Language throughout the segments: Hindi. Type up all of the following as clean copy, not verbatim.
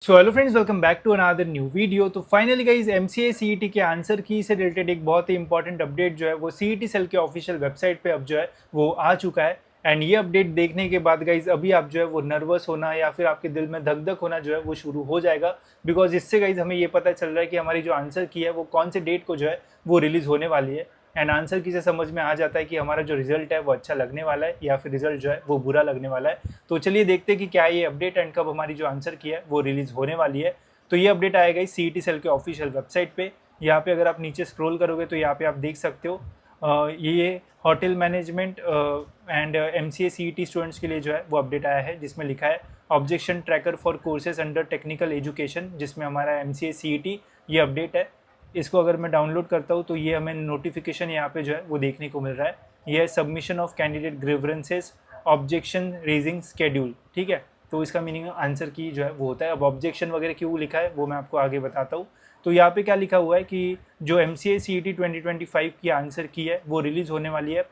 So hello friends, welcome back to another new video. तो फाइनली गाइज एमसीए सीईटी के आंसर की से रिलेटेड एक बहुत ही इंपॉर्टेंट अपडेट जो है वो सीईटी सेल के ऑफिशियल वेबसाइट पे अब जो है वो आ चुका है। एंड ये अपडेट देखने के बाद गाइज अभी आप जो है वो नर्वस होना या फिर आपके दिल में धक धक होना जो है वो शुरू हो जाएगा। बिकॉज इससे गाइज हमें ये पता चल रहा है कि हमारी जो आंसर की है वो कौन से डेट को जो है वो रिलीज होने वाली है। एंड आंसर की से समझ में आ जाता है कि हमारा जो रिजल्ट है वो अच्छा लगने वाला है या फिर रिजल्ट जो है वो बुरा लगने वाला है। तो चलिए देखते हैं कि क्या ये अपडेट एंड कब हमारी जो आंसर की है वो रिलीज होने वाली है। तो ये अपडेट आएगा इस सीईटी सेल के ऑफिशियल वेबसाइट पे। यहाँ पे अगर आप नीचे स्क्रॉल करोगे तो यहाँ पे आप देख सकते हो ये hotel management and MCA CET students के लिए जो है वो अपडेट आया है, जिसमें लिखा है objection tracker for courses under technical education, जिसमें हमारा एमसीए सीईटी ये अपडेट है। इसको अगर मैं डाउनलोड करता हूँ तो ये हमें नोटिफिकेशन यहाँ पे जो है वो देखने को मिल रहा है। ये है submission of candidate grievances objection raising schedule. ठीक है, तो इसका मीनिंग आंसर की जो है वो होता है। अब ऑब्जेक्शन वगैरह क्यों लिखा है वो मैं आपको आगे बताता हूँ। तो यहाँ पे क्या लिखा हुआ है कि जो एमसीए सीईटी 2025 की आंसर की है वो रिलीज़ होने वाली है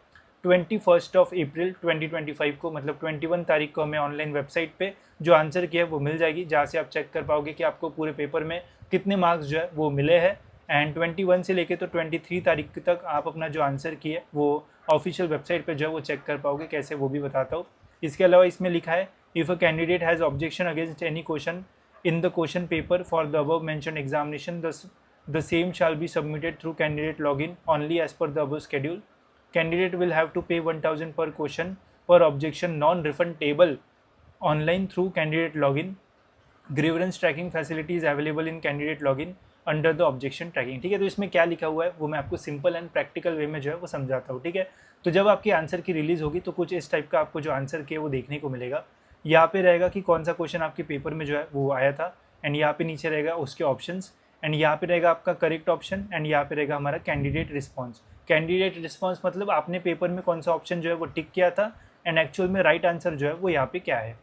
21 अप्रैल 2025 को, मतलब 21 तारीख को हमें ऑनलाइन वेबसाइट पे जो आंसर की है वो मिल जाएगी, जहाँ से आप चेक कर पाओगे कि आपको पूरे पेपर में कितने मार्क्स जो है वो मिले हैं। एंड 21 से लेके तो 23 तारीख तक आप अपना जो आंसर की है वो ऑफिशियल वेबसाइट पे जो है वो चेक कर पाओगे। कैसे वो भी बताता हूँ। इसके अलावा इसमें लिखा है if a candidate has objection against any question in the question paper for the above mentioned examination, the same shall be submitted through candidate login only as per the above schedule. Candidate will have to pay 1000 per question per objection non-refundable online through candidate login. Grievance tracking facility is available in candidate login under the objection tracking. ठीक है, तो इसमें क्या लिखा हुआ है वो मैं आपको सिंपल एंड प्रैक्टिकल वे में जो है वो समझाता हूँ। ठीक है, तो जब आपकी आंसर की रिलीज होगी तो कुछ इस टाइप का आपको जो आंसर की है वो देखने को मिलेगा। यहाँ पे रहेगा कि कौन सा क्वेश्चन आपके पेपर में जो है वो आया था, एंड यहाँ पे नीचे रहेगा उसके ऑप्शंस, एंड यहाँ पे रहेगा आपका करेक्ट ऑप्शन, एंड यहाँ पे रहेगा हमारा कैंडिडेट रिस्पॉन्स। कैंडिडेट रिस्पॉन्स मतलब आपने पेपर में कौन सा ऑप्शन जो है वो टिक किया था, एंड एक्चुअल में राइट आंसर जो है वो यहाँ पे क्या है।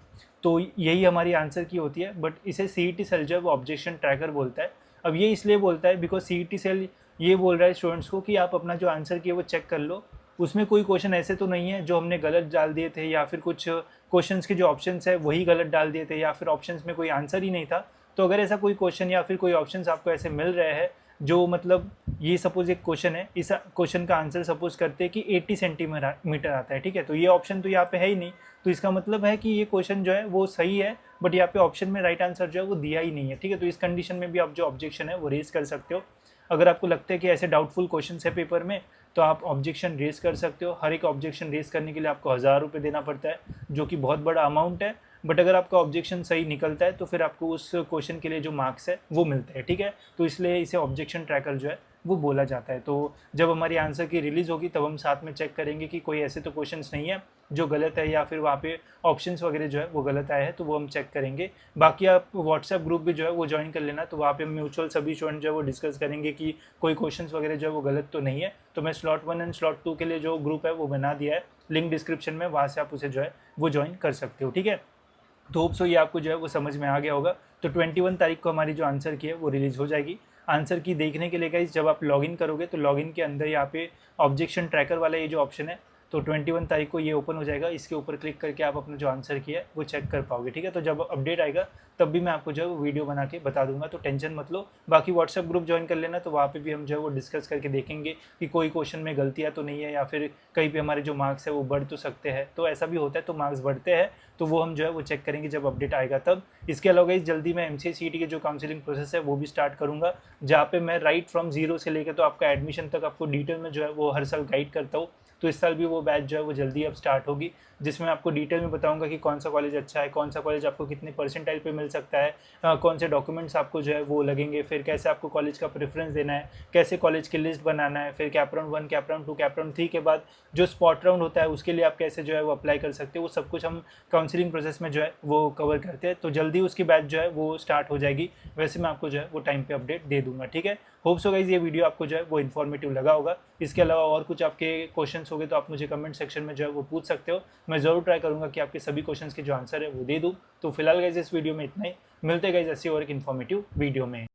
तो यही हमारी आंसर की होती है, बट इसे सीईटी सेल जो है वो ऑब्जेक्शन ट्रैकर बोलता है। अब ये इसलिए बोलता है बिकॉज सीईटी सेल ये बोल रहा है स्टूडेंट्स को कि आप अपना जो आंसर की है वो चेक कर लो, उसमें कोई क्वेश्चन ऐसे तो नहीं है जो हमने गलत डाल दिए थे, या फिर कुछ क्वेश्चंस के जो ऑप्शंस है वही गलत डाल दिए थे, या फिर ऑप्शंस में कोई आंसर ही नहीं था। तो अगर ऐसा कोई क्वेश्चन या फिर कोई ऑप्शंस आपको ऐसे मिल रहे हैं जो मतलब ये सपोज एक क्वेश्चन है, इस क्वेश्चन का आंसर सपोज करते हैं कि 80 सेंटीमीटर आता है। ठीक है, तो ये ऑप्शन तो यहाँ पे है ही नहीं, तो इसका मतलब है कि ये क्वेश्चन जो है वो सही है, बट यहाँ पे ऑप्शन में राइट आंसर जो है वो दिया ही नहीं है। ठीक है, तो इस कंडीशन में भी आप जो ऑब्जेक्शन है वो रेज कर सकते हो। अगर आपको लगता है कि ऐसे डाउटफुल क्वेश्चन है पेपर में तो आप ऑब्जेक्शन रेज कर सकते हो। हर एक ऑब्जेक्शन रेज करने के लिए आपको 1000 रुपये देना पड़ता है, जो कि बहुत बड़ा अमाउंट है। बट अगर आपका ऑब्जेक्शन सही निकलता है तो फिर आपको उस क्वेश्चन के लिए जो मार्क्स है वो मिलते हैं। ठीक है, तो इसलिए इसे ऑब्जेक्शन ट्रैकर जो है वो बोला जाता है। तो जब हमारी आंसर की रिलीज़ होगी तब हम साथ में चेक करेंगे कि कोई ऐसे तो क्वेश्चंस नहीं है जो गलत है, या फिर वहाँ पे ऑप्शंस वगैरह जो है वो गलत आए हैं, तो वो हम चेक करेंगे। बाकी आप व्हाट्सएप ग्रुप भी जो है वो ज्वाइन कर लेना, तो वहाँ पे म्यूचुअल सभी स्टूडेंट जो है वो डिस्कस करेंगे कि कोई क्वेश्चंस वगैरह जो है वो गलत तो नहीं है। तो मैं स्लॉट 1 एंड स्लॉट 2 के लिए जो ग्रुप है वो बना दिया है, लिंक डिस्क्रिप्शन में, वहाँ से आप उसे जो है वो ज्वाइन कर सकते हो। ठीक है, तो होप सो ये आपको जो है वो समझ में आ गया होगा। तो 21 तारीख को हमारी जो आंसर की है वो रिलीज़ हो जाएगी। आंसर की देखने के लिए गाइस जब आप लॉगिन करोगे तो लॉगिन के अंदर यहाँ पे ऑब्जेक्शन ट्रैकर वाला ये जो ऑप्शन है, तो 21 तारीख को ये ओपन हो जाएगा। इसके ऊपर क्लिक करके आप अपना जो आंसर किया है वो चेक कर पाओगे। ठीक है, तो जब अपडेट आएगा तब भी मैं आपको जो है वो वीडियो बना के बता दूंगा, तो टेंशन मत लो। बाकी व्हाट्सएप ग्रुप ज्वाइन कर लेना, तो वहाँ पे भी हम जो है वो डिस्कस करके देखेंगे कि कोई क्वेश्चन में गलतियाँ तो नहीं है, या फिर कहीं पे हमारे जो मार्क्स है वो बढ़ तो सकते हैं। तो ऐसा भी होता है, तो मार्क्स बढ़ते हैं तो वो हम जो है वो चेक करेंगे जब अपडेट आएगा तब। इसके अलावा इस जल्दी मैं एमसीए सीईटी के जो काउंसलिंग प्रोसेस है वो भी स्टार्ट करूँगा, जहाँ पे मैं राइट फ्रॉम जीरो से लेकर तो आपका एडमिशन तक आपको डिटेल में जो है वो हर साल गाइड करता हूँ। तो इस साल भी वो बैच जो है वो जल्दी अब स्टार्ट होगी, जिसमें आपको डिटेल में बताऊंगा कि कौन सा कॉलेज अच्छा है, कौन सा कॉलेज आपको कितने परसेंटाइल पे मिल सकता है, कौन से डॉक्यूमेंट्स आपको जो है वो लगेंगे, फिर कैसे आपको कॉलेज का प्रेफरेंस देना है, कैसे कॉलेज की लिस्ट बनाना है, फिर cap round 1, cap round 2, cap round 3 के बाद जो स्पॉट राउंड होता है उसके लिए आप कैसे जो है वो अप्लाई कर सकते हो, वो सब कुछ हम काउंसलिंग प्रोसेस में जो है वो कवर करते हैं। तो जल्दी उसकी बैच जो है वो स्टार्ट हो जाएगी। वैसे मैं आपको जो है वो टाइम पे अपडेट दे दूंगा। ठीक है, होप सो गाइस ये वीडियो आपको जो है वो इन्फॉर्मेटिव लगा होगा। इसके अलावा और कुछ आपके क्वेश्चंस हो गए तो आप मुझे कमेंट सेक्शन में जो है वो पूछ सकते हो। मैं ज़रूर ट्राई करूँगा कि आपके सभी क्वेश्चंस के जो आंसर है वो दे दूँ। तो फिलहाल गाइस इस वीडियो में इतना ही, मिलते गाइस ऐसी और एक इन्फॉर्मेटिव वीडियो में।